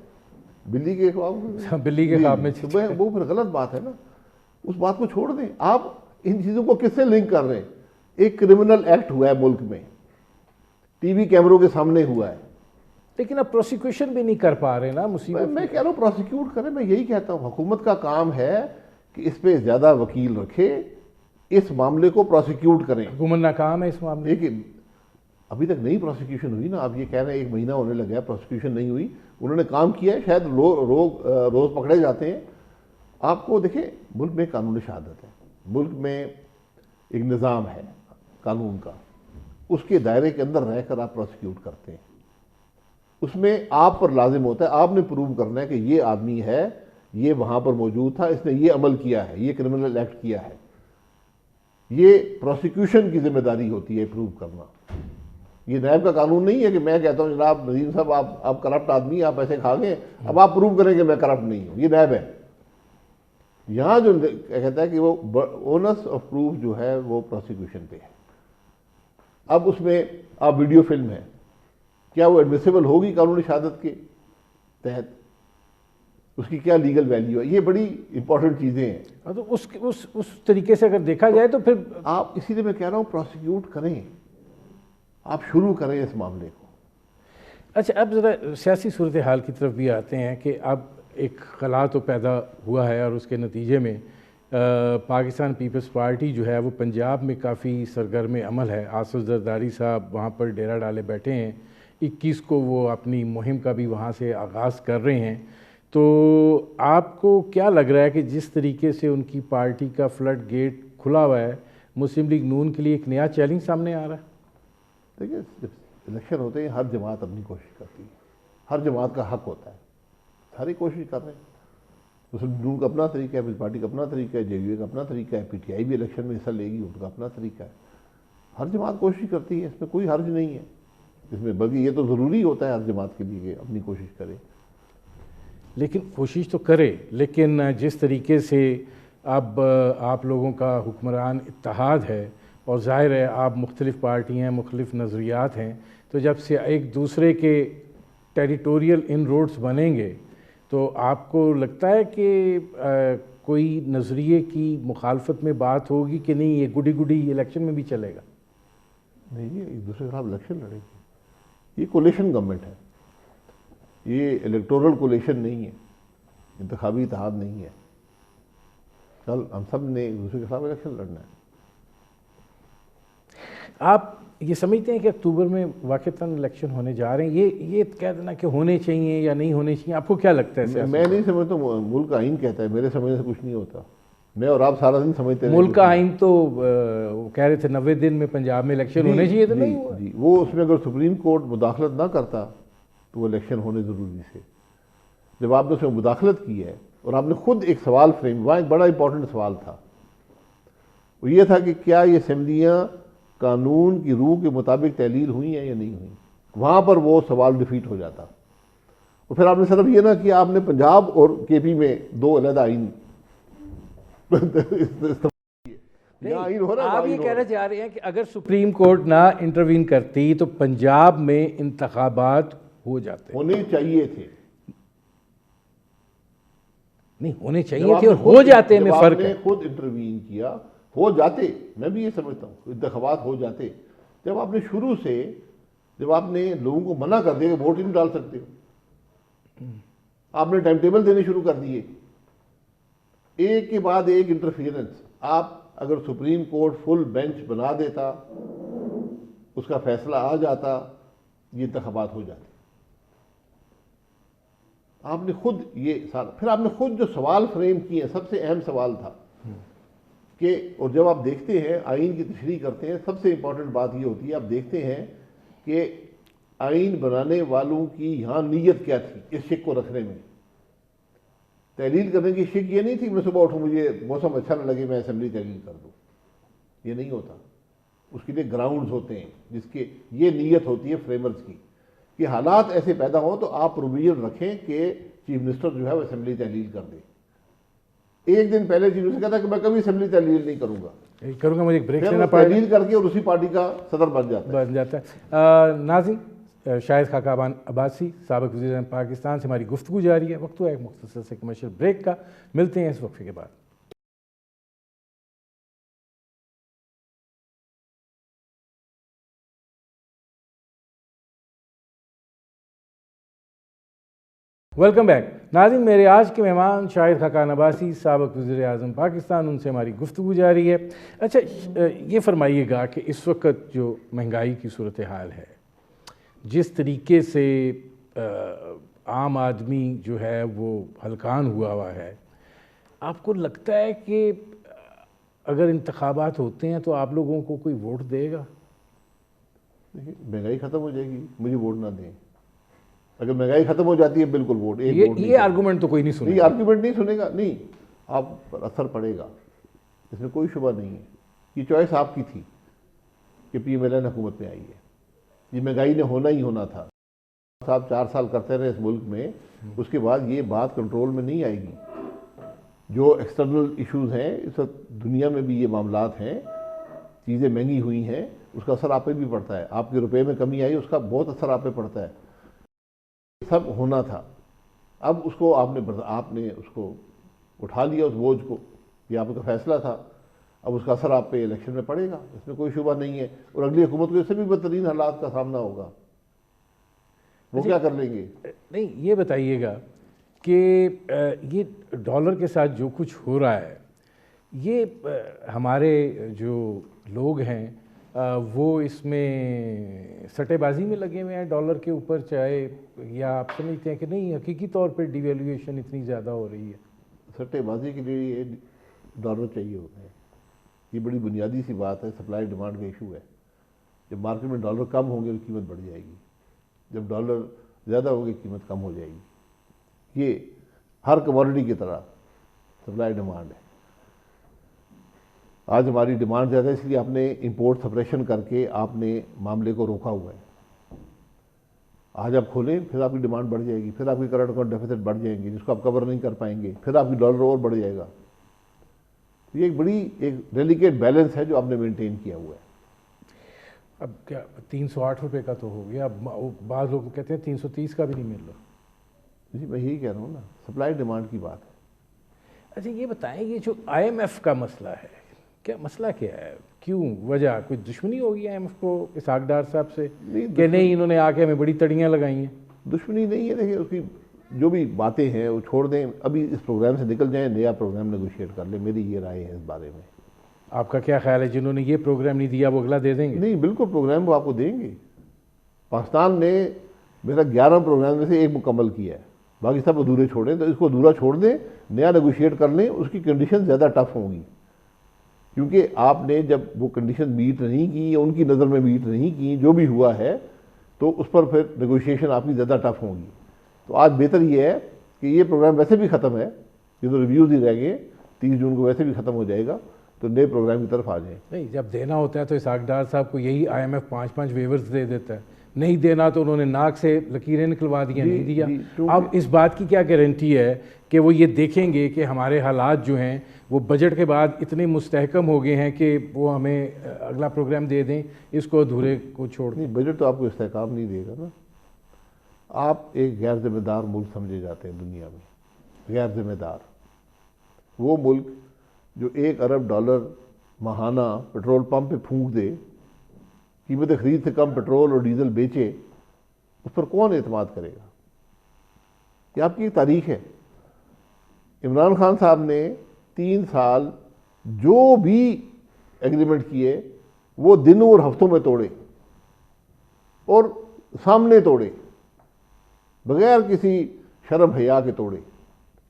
بلی کے خواب ہوتے ہیں. بلی کے جی، خواب میں تو وہ پھر غلط بات ہے نا. اس بات کو چھوڑ دیں. آپ ان چیزوں کو کس سے لنک کر رہے ہیں؟ ایک کرمنل ایکٹ ہوا ہے ملک میں، ٹی وی کیمروں کے سامنے ہوا ہے. لیکن اب پروسیکیوشن بھی نہیں کر پا رہے نا. مصیبت میں کہہ رہا ہوں پروسیکیوٹ کریں. میں یہی کہتا ہوں حکومت کا کام ہے کہ اس پہ زیادہ وکیل رکھے، اس معاملے کو پروسیکیوٹ کریں. حکومت ناکام ہے اس معاملے. لیکن ابھی تک نہیں پروسیکیوشن ہوئی نا. آپ یہ کہہ رہے ہیں 1 مہینہ ہونے لگا ہے، پروسیکیوشن نہیں ہوئی. انہوں نے کام کیا ہے، شاید روز پکڑے جاتے ہیں. آپ کو دیکھیں، ملک میں قانون شہادت ہے، ملک میں ایک نظام ہے قانون کا، اس کے دائرے کے اندر رہ کر آپ پروسیکیوٹ کرتے ہیں. اس میں آپ پر لازم ہوتا ہے، آپ نے پروو کرنا ہے کہ یہ آدمی ہے، یہ وہاں پر موجود تھا، اس نے یہ عمل کیا ہے، یہ کرمنل ایکٹ کیا ہے. یہ پروسیکیوشن کی ذمہ داری ہوتی ہے پروو کرنا. یہ نیب کا قانون نہیں ہے کہ میں کہتا ہوں جناب ندیم صاحب آپ کرپٹ آدمی، آپ ایسے کھا گئے، اب آپ پروو کریں کہ میں کرپٹ نہیں ہوں. یہ نیب ہے. یہاں جو کہتا ہے کہ وہ اونس آف پروف جو ہے وہ پروسیکیوشن پہ ہے. اب اس میں آپ ویڈیو فلم ہے، کیا وہ ایڈمیسیبل ہوگی قانون شہادت کے تحت؟ اس کی کیا لیگل ویلیو ہے؟ یہ بڑی امپورٹنٹ چیزیں ہیں. تو اس طریقے سے اگر دیکھا جائے تو پھر آپ، اسی لیے میں کہہ رہا ہوں پروسیکیوٹ کریں، آپ شروع کریں اس معاملے کو. اچھا، اب ذرا سیاسی صورتحال کی طرف بھی آتے ہیں کہ اب ایک خلا تو پیدا ہوا ہے اور اس کے نتیجے میں پاکستان پیپلز پارٹی جو ہے وہ پنجاب میں کافی سرگرم عمل ہے. آصف زرداری صاحب وہاں پر ڈیرہ ڈالے بیٹھے ہیں. 21 کو وہ اپنی مہم کا بھی وہاں سے آغاز کر رہے ہیں. تو آپ کو کیا لگ رہا ہے کہ جس طریقے سے ان کی پارٹی کا فلڈ گیٹ کھلا ہوا ہے، مسلم لیگ نون کے لیے ایک نیا چیلنج سامنے آ رہا ہے؟ دیکھیے، جب الیکشن ہوتے ہیں ہر جماعت اپنی کوشش کرتی ہے، ہر جماعت کا حق ہوتا ہے، ساری کوشش کر رہے ہیں. مسلم لیگ نون کا اپنا طریقہ ہے، پیپلز پارٹی کا اپنا طریقہ ہے، جے یو اے کا اپنا طریقہ ہے، پی ٹی آئی بھی الیکشن میں حصہ لے گی، ان کا اپنا طریقہ ہے. ہر جماعت کوشش کرتی ہے، اس میں کوئی حرج نہیں ہے اس میں، بلکہ یہ تو ضروری ہوتا ہے ہر جماعت کے لیے کہ اپنی کوشش کرے. لیکن کوشش تو کرے، لیکن جس طریقے سے اب آپ لوگوں کا حکمران اتحاد ہے اور ظاہر ہے آپ مختلف پارٹی ہیں، مختلف نظریات ہیں، تو جب سے ایک دوسرے کے ٹیریٹوریل ان روڈز بنیں گے تو آپ کو لگتا ہے کہ کوئی نظریے کی مخالفت میں بات ہوگی کہ نہیں یہ گڈی گڈی الیکشن میں بھی چلے گا؟ نہیں، یہ ایک دوسرے کے خلاف الیکشن لڑے گی. یہ کولیشن گورنمنٹ ہے، یہ الیکٹورل کولیشن نہیں ہے، انتخابی اتحاد نہیں ہے. کل ہم سب نے ایک دوسرے کے خلاف الیکشن لڑنا ہے. آپ یہ سمجھتے ہیں کہ اکتوبر میں واقعتاً الیکشن ہونے جا رہے ہیں؟ یہ کہہ دینا کہ ہونے چاہیے یا نہیں ہونے چاہیے، آپ کو کیا لگتا ہے؟ میں نہیں سمجھتا. ملک کا آئین کہتا ہے، میرے سمجھنے سے کچھ نہیں ہوتا. میں اور آپ سارا دن سمجھتے ہیں ملک کا آئین تو وہ کہہ رہے تھے 90 دن میں پنجاب میں الیکشن ہونے چاہیے، تو نہیں ہوا. جی، وہ اس میں اگر سپریم کورٹ مداخلت نہ کرتا تو وہ الیکشن ہونے ضروری تھے. جب آپ نے اس میں مداخلت کی ہے اور آپ نے خود ایک سوال فریم، وہاں ایک بڑا امپورٹنٹ سوال تھا، وہ یہ تھا کہ کیا یہ اسمبلیاں قانون کی روح کے مطابق تحلیل ہوئی ہیں یا نہیں ہوئی. وہاں پر وہ سوال ڈیفیٹ ہو جاتا. اور پھر آپ نے صرف یہ نہ کیا، آپ نے پنجاب اور کے پی میں 2 علیحدہ آئین آپ یہ کہنا چاہ رہے ہیں کہ اگر سپریم کورٹ نہ انٹروین کرتی تو پنجاب میں انتخابات ہو جاتے؟ ہونے چاہیے تھے. نہیں ہونے چاہیے تھے اور ہو جاتے میں فرق ہے. جب آپ نے خود انٹروین کیا، ہو جاتے. میں بھی یہ سمجھتا ہوں انتخابات ہو جاتے. جب آپ نے شروع سے، جب آپ نے لوگوں کو منع کر دیا کہ ووٹ ہی نہیں ڈال سکتے ہو، آپ نے ٹائم ٹیبل دینے شروع کر دیے، ایک کے بعد ایک انٹرفیئرنس. آپ اگر سپریم کورٹ فل بینچ بنا دیتا، اس کا فیصلہ آ جاتا، یہ انتخابات ہو جاتے. آپ نے خود یہ سارا، پھر آپ نے خود جو سوال فریم کیے، سب سے اہم سوال تھا کہ، اور جب آپ دیکھتے ہیں آئین کی تشریح کرتے ہیں، سب سے امپورٹنٹ بات یہ ہوتی ہے، آپ دیکھتے ہیں کہ آئین بنانے والوں کی یہاں نیت کیا تھی اس شک کو رکھنے میں. تحلیل کرنے کی شک یہ نہیں تھی کہ میں صبح اٹھوں مجھے موسم اچھا نہ لگے میں اسمبلی تحلیل کر دوں. یہ نہیں ہوتا. اس کے لیے گراؤنڈز ہوتے ہیں جس کے یہ نیت ہوتی ہے فریمرز کی کہ حالات ایسے پیدا ہوں تو آپ پروویژن رکھیں کہ چیف منسٹر جو ہے وہ اسمبلی تحلیل کر دے. ایک دن پہلے چیف منسٹر کہتا ہے کہ میں کبھی اسمبلی تحلیل نہیں کروں گا, مجھے ایک بریک پھر لینا وہ پڑے تحلیل کر کے اور اسی پارٹی کا صدر بن جاتا ہے. ناظرین, شاہد خاقان عباسی سابق وزیر اعظم پاکستان سے ہماری گفتگو جاری ہے. وقت ہوا ایک مختصر سے کمرشل بریک کا, ملتے ہیں اس وقفے کے بعد. Welcome back. ناظرین, میرے آج کے مہمان شاہد خاقان عباسی سابق وزیر اعظم پاکستان, ان سے ہماری گفتگو جاری ہے. اچھا, یہ فرمائیے گا کہ اس وقت جو مہنگائی کی صورتحال ہے, جس طریقے سے عام آدمی جو ہے وہ ہلکان ہوا ہے, آپ کو لگتا ہے کہ اگر انتخابات ہوتے ہیں تو آپ لوگوں کو کوئی ووٹ دے گا؟ مہنگائی ختم ہو جائے گی, مجھے ووٹ نہ دیں. اگر مہنگائی ختم ہو جاتی ہے بالکل ووٹ, یہ آرگومنٹ تو کوئی نہیں سنے گا. آرگومنٹ نہیں سنے گا, نہیں, آپ پر اثر پڑے گا, اس میں کوئی شبہ نہیں ہے. یہ چوائس آپ کی تھی کہ پی ایم ایل این حکومت میں آئی ہے. یہ مہنگائی نے ہونا ہی ہونا تھا. صاحب 4 سال کرتے رہے اس ملک میں, اس کے بعد یہ بات کنٹرول میں نہیں آئے گی. جو ایکسٹرنل ایشوز ہیں اس وقت دنیا میں بھی یہ معاملات ہیں, چیزیں مہنگی ہوئی ہیں, اس کا اثر آپ پہ بھی پڑتا ہے. آپ کے روپے میں کمی آئی, اس کا بہت اثر آپ پہ پڑتا ہے. سب ہونا تھا. اب اس کو آپ نے اس کو اٹھا لیا, اس بوجھ کو, یہ آپ کا فیصلہ تھا. اب اس کا اثر آپ پہ الیکشن میں پڑے گا, اس میں کوئی شبہ نہیں ہے. اور اگلی حکومت کو اس سے بھی بدترین حالات کا سامنا ہوگا. وہ کیا کر لیں گے؟ نہیں, یہ بتائیے گا کہ یہ ڈالر کے ساتھ جو کچھ ہو رہا ہے, یہ ہمارے جو لوگ ہیں وہ اس میں سٹے بازی میں لگے ہوئے ہیں ڈالر کے اوپر, چاہے, یا آپ سمجھتے ہیں کہ نہیں حقیقی طور پہ ڈی ویلیویشن اتنی زیادہ ہو رہی ہے؟ سٹے بازی کے لیے یہ ڈالر چاہیے ہوتا ہے. یہ بڑی بنیادی سی بات ہے, سپلائی ڈیمانڈ کا ایشو ہے. جب مارکیٹ میں ڈالر کم ہوں گے تو قیمت بڑھ جائے گی, جب ڈالر زیادہ ہوگی قیمت کم ہو جائے گی. یہ ہر کموڈٹی کی طرح سپلائی ڈیمانڈ ہے. آج ہماری ڈیمانڈ زیادہ ہے, اس لیے آپ نے امپورٹ سپریشن کر کے آپ نے معاملے کو روکا ہوا ہے. آج آپ کھولیں پھر آپ کی ڈیمانڈ بڑھ جائے گی, پھر آپ کی کرنٹ اکاؤنٹ ڈیفیسٹ بڑھ جائیں گے جس کو آپ کور نہیں کر پائیں گے, پھر آپ کی ڈالر اور بڑھ جائے گا. یہ ایک بڑی ڈیلیکیٹ بیلنس ہے جو آپ نے مینٹین کیا ہوا ہے. اب کیا 308 روپے کا تو ہو گیا, اب بعض لوگ کہتے ہیں 330 کا بھی نہیں مل رہا. جی میں یہی کہہ رہا ہوں نا, سپلائی ڈیمانڈ کی بات ہے. اچھا یہ بتائیں, یہ جو آئی ایم ایف کا مسئلہ ہے, کیا مسئلہ کیا ہے, کیوں, وجہ کوئی دشمنی ہوگی آئی ایم ایف کو اسحاق ڈار صاحب سے کہ نہیں انہوں نے آ کے ہمیں بڑی تڑیاں لگائی ہیں؟ دشمنی نہیں ہے. دیکھیں اس کی جو بھی باتیں ہیں وہ چھوڑ دیں, ابھی اس پروگرام سے نکل جائیں, نیا پروگرام نیگوشیٹ کر لیں. میری یہ رائے ہے اس بارے میں. آپ کا کیا خیال ہے, جنہوں نے یہ پروگرام نہیں دیا وہ اگلا دے دیں گے؟ نہیں, بالکل پروگرام وہ آپ کو دیں گے. پاکستان نے میرا 11 پروگرام میں سے ایک مکمل کیا ہے, باقی سب ادھورے چھوڑیں. تو اس کو ادھورا چھوڑ دیں, نیا نیگوشیٹ کر لیں. اس کی کنڈیشن زیادہ ٹف ہوں گی, کیونکہ آپ نے جب وہ کنڈیشن میٹ نہیں کی, ان کی نظر میں میٹ نہیں کی, جو بھی ہوا ہے, تو اس پر پھر نیگوشیشن آپ کی زیادہ ٹف ہوں گی. تو آج بہتر یہ ہے کہ یہ پروگرام ویسے بھی ختم ہے, یہ تو ریویوز ہی رہ گئے, 30 جون کو ویسے بھی ختم ہو جائے گا, تو نئے پروگرام کی طرف آ جائیں. نہیں, جب دینا ہوتا ہے تو اسحاق ڈار صاحب کو یہی آئی ایم ایف 5 ویورز دے دیتا ہے, نہیں دینا تو انہوں نے ناک سے لکیریں نکلوا دیا, نہیں دیا. اب اس بات کی کیا گارنٹی ہے کہ وہ یہ دیکھیں گے کہ ہمارے حالات جو ہیں وہ بجٹ کے بعد اتنے مستحکم ہو گئے ہیں کہ وہ ہمیں اگلا پروگرام دے دیں, اس کو ادھورے کو چھوڑ دیں؟ بجٹ تو آپ کو استحکام نہیں دے گا نا. آپ ایک غیر ذمہ دار ملک سمجھے جاتے ہیں دنیا میں. غیر ذمہ دار وہ ملک جو $1 ارب ماہانہ پیٹرول پمپ پہ پھونک دے, قیمت خرید سے کم پیٹرول اور ڈیزل بیچے, اس پر کون اعتماد کرے گا؟ یہ آپ کی ایک تاریخ ہے. عمران خان صاحب نے 3 سال جو بھی ایگریمنٹ کیے وہ دنوں اور ہفتوں میں توڑے, اور سامنے توڑے, بغیر کسی شرم حیا کے توڑے.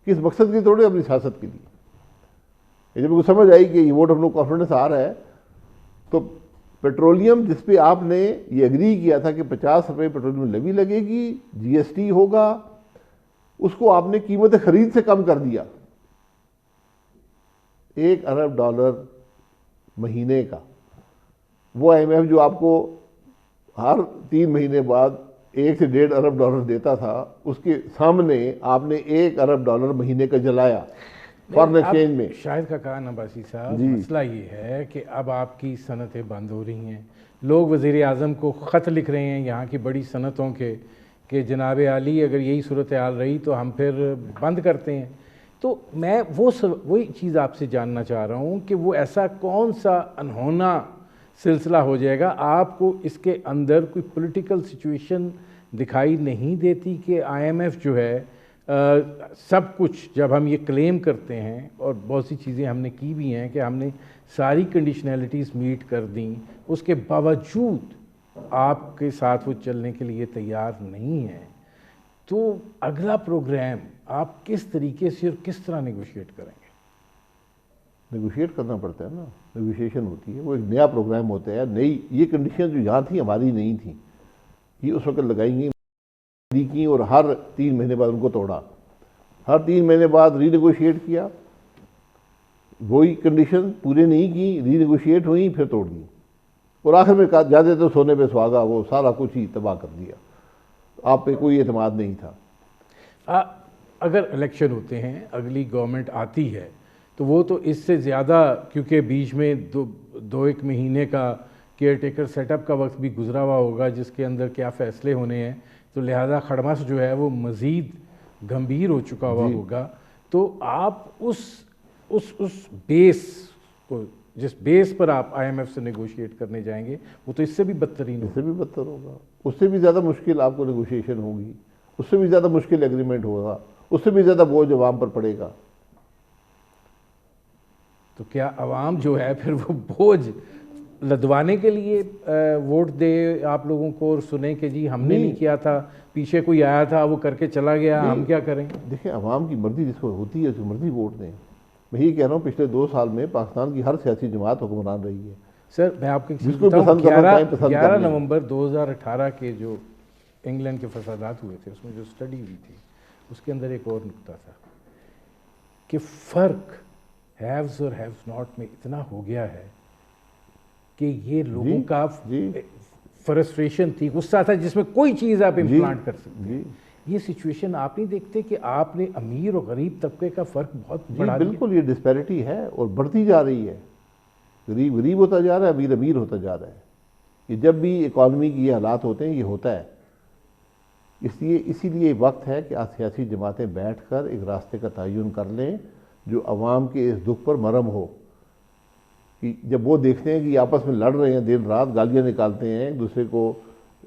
کس مقصد کے توڑے؟ اپنی سیاست کے لیے. جب کو سمجھ آئی کہ یہ ووٹ آف نو کانفیڈنس آ رہا ہے, تو پیٹرولیم جس پہ آپ نے یہ ایگری کیا تھا کہ 50 روپے پیٹرولیم لیوی لگے گی, جی ایس ٹی ہوگا, اس کو آپ نے قیمت خرید سے کم کر دیا. $1 ارب مہینے کا وہ IMF جو آپ کو ہر 3 مہینے بعد 1 سے 1.5 ارب ڈالر دیتا تھا، اس کے سامنے آپ نے 1 ارب ڈالر مہینے کا جلایا فارن ایکسچینج میں۔ شاہد خاقان عباسی صاحب، جی مسئلہ یہ ہے کہ اب آپ کی صنعتیں بند ہو رہی ہیں، لوگ وزیر اعظم کو خط لکھ رہے ہیں یہاں کی بڑی صنعتوں کے کہ جناب عالی اگر یہی صورتحال رہی تو ہم پھر بند کرتے ہیں۔ تو میں وہی چیز آپ سے جاننا چاہ رہا ہوں کہ وہ ایسا کون سا انہونا سلسلہ ہو جائے گا، آپ کو اس کے اندر کوئی پولیٹیکل سچویشن دکھائی نہیں دیتی کہ IMF جو ہے سب کچھ جب ہم یہ کلیم کرتے ہیں اور بہت سی چیزیں ہم نے کی بھی ہیں کہ ہم نے ساری کنڈیشنلٹیز میٹ کر دیں، اس کے باوجود آپ کے ساتھ وہ چلنے کے لیے تیار نہیں ہے، تو اگلا پروگرام آپ کس طریقے سے اور کس طرح نیگوشیٹ کریں گے؟ نیگوشیٹ کرنا پڑتا ہے نا، نیگوشیشن ہوتی ہے، وہ ایک نیا پروگرام ہوتا ہے، نئی یہ کنڈیشن جو یہاں تھیں ہماری نہیں تھیں، یہ اس وقت لگائیں گی کی اور ہر 3 مہینے بعد ان کو توڑا، ہر 3 مہینے بعد ری نیگوشیٹ کیا، وہی کنڈیشن پورے نہیں کی، ری نیگوشیٹ ہوئی پھر توڑ دی، اور آخر میں کہا جاتے تو سونے پہ سہاگا، وہ سارا کچھ ہی تباہ کر دیا، آپ پہ کوئی اعتماد نہیں تھا۔ اگر الیکشن ہوتے ہیں، اگلی گورنمنٹ آتی ہے تو وہ تو اس سے زیادہ، کیونکہ بیچ میں 2-1 مہینے کا کیئر ٹیکر سیٹ اپ کا وقت بھی گزرا ہوا ہوگا جس کے اندر کیا فیصلے ہونے ہیں، تو لہذا خڑمس جو ہے وہ مزید گمبھیر ہو چکا ہوا ہوگا، تو آپ اس بیس کو، جس بیس پر آپ IMF سے نیگوشیٹ کرنے جائیں گے، وہ تو اس سے بھی بدترین اس سے بھی بدتر ہوگا، اس سے بھی زیادہ مشکل آپ کو نیگوشیشن ہوگی، اس سے بھی زیادہ مشکل ایگریمنٹ ہوگا، اس سے بھی زیادہ بوجھ عوام پر پڑے گا۔ تو کیا عوام جو ہے پھر وہ بوجھ لدوانے کے لیے ووٹ دے آپ لوگوں کو اور سنیں کہ جی ہم نے نہیں کیا تھا، پیچھے کوئی آیا تھا وہ کر کے چلا گیا، ہم کیا کریں؟ دیکھیں عوام کی مرضی جس کو ہوتی ہے اس کو مرضی ووٹ دیں۔ میں یہ کہہ رہا ہوں پچھلے 2 سال میں پاکستان کی ہر سیاسی جماعت حکمران رہی ہے۔ سر میں آپ کو جس کو پسند کرنا چاہیں پسند 11 نومبر 2018 کے جو انگلینڈ کے فسادات ہوئے تھے اس میں جو اسٹڈی ہوئی تھی اس کے اندر ایک اور نکتہ تھا کہ فرق ہیوز اور ہیوز ناٹ میں اتنا ہو گیا ہے کہ یہ لوگوں کا فرسٹریشن تھی، غصہ تھا جس میں کوئی چیز آپ امپلانٹ کر سکتے ہیں۔ یہ سچویشن آپ نہیں دیکھتے کہ آپ نے امیر اور غریب طبقے کا فرق بہت بڑھا دیا؟ بالکل، یہ ڈسپیرٹی ہے اور بڑھتی جا رہی ہے، غریب غریب ہوتا جا رہا ہے، امیر امیر ہوتا جا رہا ہے۔ یہ جب بھی اکانومی کی یہ حالات ہوتے ہیں یہ ہوتا ہے، اسی لیے وقت ہے کہ سیاسی جماعتیں بیٹھ کر ایک راستے کا تعین کر لیں جو عوام کے اس دکھ پر مرہم ہو، کہ جب وہ دیکھتے ہیں کہ آپس میں لڑ رہے ہیں، دن رات گالیاں نکالتے ہیں، ایک دوسرے کو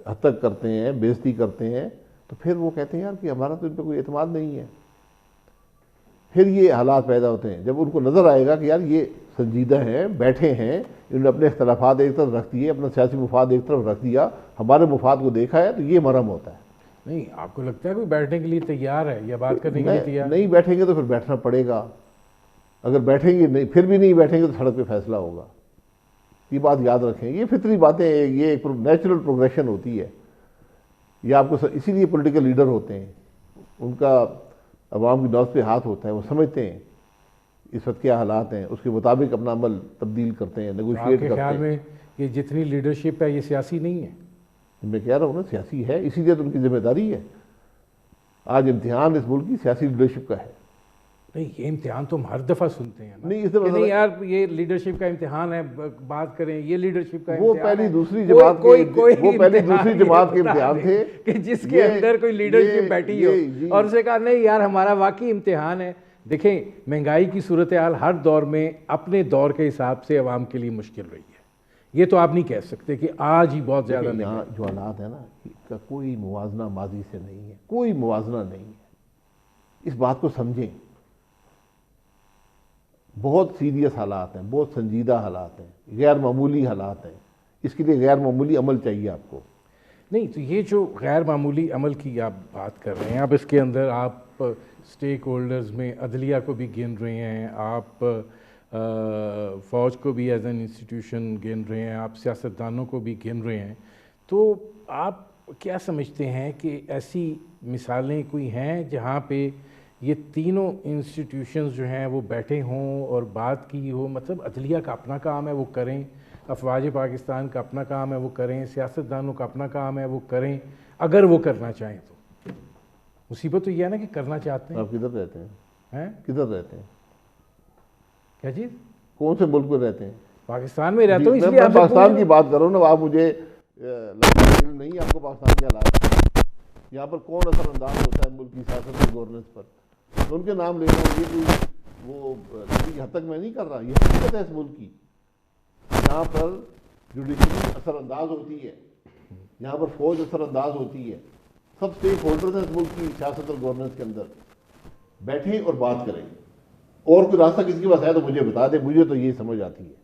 ہتک کرتے ہیں، بے عزتی کرتے ہیں، تو پھر وہ کہتے ہیں یار کہ ہمارا تو ان پہ کوئی اعتماد نہیں ہے۔ پھر یہ حالات پیدا ہوتے ہیں جب ان کو نظر آئے گا کہ یار یہ سنجیدہ ہیں، بیٹھے ہیں، انہوں نے اپنے اختلافات ایک طرف رکھ دیے، اپنا سیاسی مفاد ایک طرف رکھ دیا، ہمارے مفاد کو دیکھا ہے، تو یہ مرہم ہوتا ہے۔ نہیں، آپ کو لگتا ہے کوئی بیٹھنے کے لیے تیار ہے یا بات کرنے کے لیے تیار؟ نہیں بیٹھیں گے تو پھر بیٹھنا پڑے گا، اگر بیٹھیں گے نہیں، پھر بھی نہیں بیٹھیں گے تو سڑک پہ فیصلہ ہوگا۔ یہ بات یاد رکھیں، یہ فطری باتیں، یہ ایک نیچرل پروگریشن ہوتی ہے، یہ آپ کو اسی لیے پولیٹیکل لیڈر ہوتے ہیں، ان کا عوام کی نبض پہ ہاتھ ہوتا ہے، وہ سمجھتے ہیں اس وقت کیا حالات ہیں، اس کے مطابق اپنا عمل تبدیل کرتے ہیں، نیگوشیٹ کرتے ہیں۔ آپ کے خیال میں یہ جتنی لیڈرشپ ہے یہ سیاسی نہیں ہے؟ میں کہہ رہا ہوں نا سیاسی ہے، اسی لیے تو ان کی ذمہ داری ہے۔ آج امتحان اس ملک کی سیاسی لیڈرشپ کا ہے۔ نہیں، یہ امتحان تو ہم ہر دفعہ سنتے ہیں نہیں، اس دفعہ نہیں یار یہ لیڈرشپ کا امتحان ہے، بات کریں یہ لیڈرشپ کا وہ امتحان پہلی ہے۔ دوسری جماعت کے بتا امتحان دیں تھے کہ جس کے اندر کوئی لیڈرشپ بیٹھی ہو اور اسے کہا نہیں یار ہمارا واقعی امتحان ہے۔ دیکھیں مہنگائی کی صورتحال ہر دور میں اپنے دور کے حساب سے عوام کے لیے مشکل رہی ہے، یہ تو آپ نہیں کہہ سکتے کہ آج ہی بہت زیادہ نہیں۔ یہاں جو حالات ہیں نا اس کا کوئی موازنہ ماضی سے نہیں ہے، کوئی موازنہ نہیں ہے، اس بات کو سمجھیں۔ بہت سیریس حالات ہیں، بہت سنجیدہ حالات ہیں، غیر معمولی حالات ہیں، اس کے لیے غیر معمولی عمل چاہیے آپ کو۔ نہیں تو یہ جو غیر معمولی عمل کی آپ بات کر رہے ہیں، اب اس کے اندر آپ اسٹیک ہولڈرز میں عدلیہ کو بھی گن رہے ہیں، آپ فوج کو بھی ایز این انسٹیٹیوشن گن رہے ہیں، آپ سیاستدانوں کو بھی گن رہے ہیں، تو آپ کیا سمجھتے ہیں کہ ایسی مثالیں کوئی ہیں جہاں پہ یہ تینوں انسٹیٹیوشنز جو ہیں وہ بیٹھے ہوں اور بات کی ہو؟ مطلب عدلیہ کا اپنا کام ہے وہ کریں، افواج پاکستان کا اپنا کام ہے وہ کریں, سیاستدانوں کا اپنا کام ہے وہ کریں, اگر وہ کرنا چاہیں تو. مصیبت تو یہ ہے نا کہ کرنا چاہتے ہیں. آپ کدھر رہتے ہیں؟ کدھر رہتے ہیں؟ کیا چیز؟ کون سے ملک میں رہتے ہیں؟ پاکستان میں رہتا ہوں, اس لیے میں پاکستان کی بات کروں نا. آپ مجھے نہیں آپ کو پاکستان کے حالات یہاں پر کون اثر انداز ہوتا ہے ملک کی سیاست اور گورننس پر, ان کے نام لے رہا ہوں. یہ کوئی وہ کسی حد تک میں نہیں کر رہا, یہ حقیقت ہے اس ملک کی. یہاں پر جوڈیشری اثر انداز ہوتی ہے, یہاں پر فوج اثر انداز ہوتی ہے. سب اسٹیک ہولڈرز ہیں اس ملک کی سیاست اور گورننس کے اندر. بیٹھیں اور بات کریں, اور کوئی راستہ کسی کے پاس ہے تو مجھے بتا دیں, مجھے تو یہ سمجھ آتی ہے.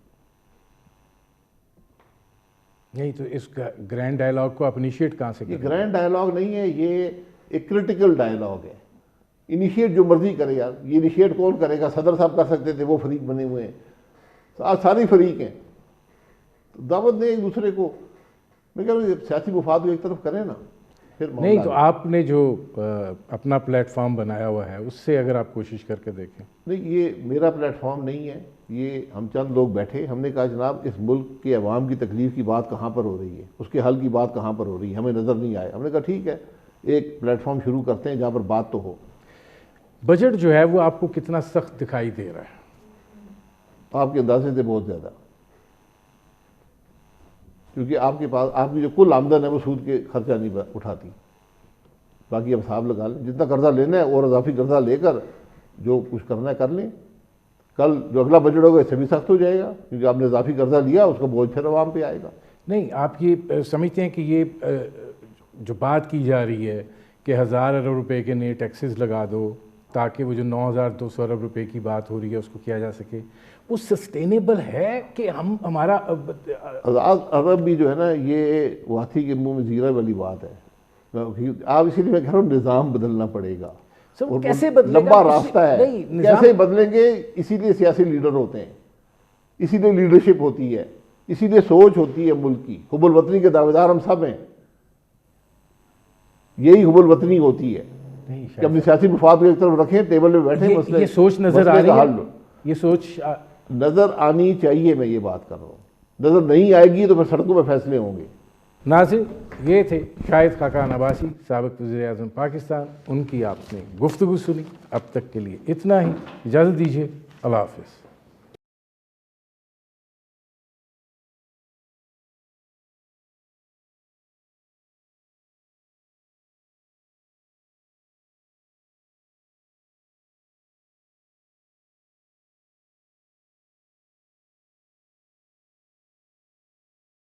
نہیں تو اس گرینڈ ڈائلاگ کو آپ انیشیٹ کہاں سے یہ کریں؟ گرینڈ ڈائلاگ نہیں ہے, یہ ایک کرٹیکل ڈائلاگ ہے. انیشیٹ جو مرضی کرے یار, یہ انیشیٹ کون کرے گا؟ صدر صاحب کر سکتے تھے, وہ فریق بنے ہوئے ہیں, آج ساری فریق ہیں. دعوت دیں ایک دوسرے کو. میں کہہ رہا ہوں سیاسی مفاد کو ایک طرف کریں نا, پھر نہیں تو آپ نے جو اپنا پلیٹ فارم بنایا ہوا ہے اس سے اگر آپ کوشش کر کے دیکھیں. نہیں, یہ میرا پلیٹ فارم نہیں ہے, یہ ہم چند لوگ بیٹھے, ہم نے کہا جناب اس ملک کے عوام کی تکلیف کی بات کہاں پر ہو رہی ہے, اس کے حل کی بات کہاں پر ہو رہی ہے, ہمیں نظر نہیں آئے. ہم نے کہا ٹھیک ہے ایک پلیٹ فارم شروع کرتے ہیں جہاں پر بات تو ہو. بجٹ جو ہے وہ آپ کو کتنا سخت دکھائی دے رہا ہے؟ آپ کے اندازے سے بہت زیادہ, کیونکہ آپ کے پاس آپ کی جو کل آمدن ہے وہ سود کے خرچہ نہیں اٹھاتی. باقی اب حساب لگا لیں, جتنا قرضہ لینا ہے اور اضافی قرضہ لے کر جو کچھ کرنا ہے کر لیں. کل جو اگلا بجٹ ہوگا اس سے بھی سخت ہو جائے گا, کیونکہ آپ نے اضافی قرضہ لیا, اس کا بوجھ پھر عوام پہ آئے گا. نہیں, آپ یہ سمجھتے ہیں کہ یہ جو بات کی جا رہی ہے کہ 1000 ارب روپے کے نئے ٹیکسز لگا دو تاکہ وہ جو 9200 ارب روپے کی بات ہو رہی ہے اس کو کیا جا سکے, وہ سسٹینیبل ہے کہ ہمارا 1000 ارب بھی جو ہے نا یہ ہاتھی کے منہ میں زیرہ والی بات ہے. آپ اسی لیے میں کہہ رہا ہوں نظام بدلنا پڑے گا. کیسے بدلے گا؟ لمبا راستہ ہے, کیسے بدلیں گے؟ اسی لیے سیاسی لیڈر ہوتے ہیں, اسی لیے لیڈرشپ ہوتی ہے, اسی لیے سوچ ہوتی ہے ملک کی. حب الوطنی کے دعوے دار ہم سب ہیں, یہی حب الوطنی ہوتی ہے کہ اپنی سیاسی مفاد کو ایک طرف رکھیں, ٹیبل پہ بیٹھیں. یہ سوچ نظر آ رہی ہے, یہ سوچ نظر آنی چاہیے. میں یہ بات کر رہا ہوں, نظر نہیں آئے گی تو پھر سڑکوں پہ فیصلے ہوں گے. ناظرین, یہ تھے شاہد خاقان عباسی, سابق وزیر اعظم پاکستان. ان کی آپ نے گفتگو سنی. اب تک کے لیے اتنا ہی, اجازت دیجیے, اللہ حافظ.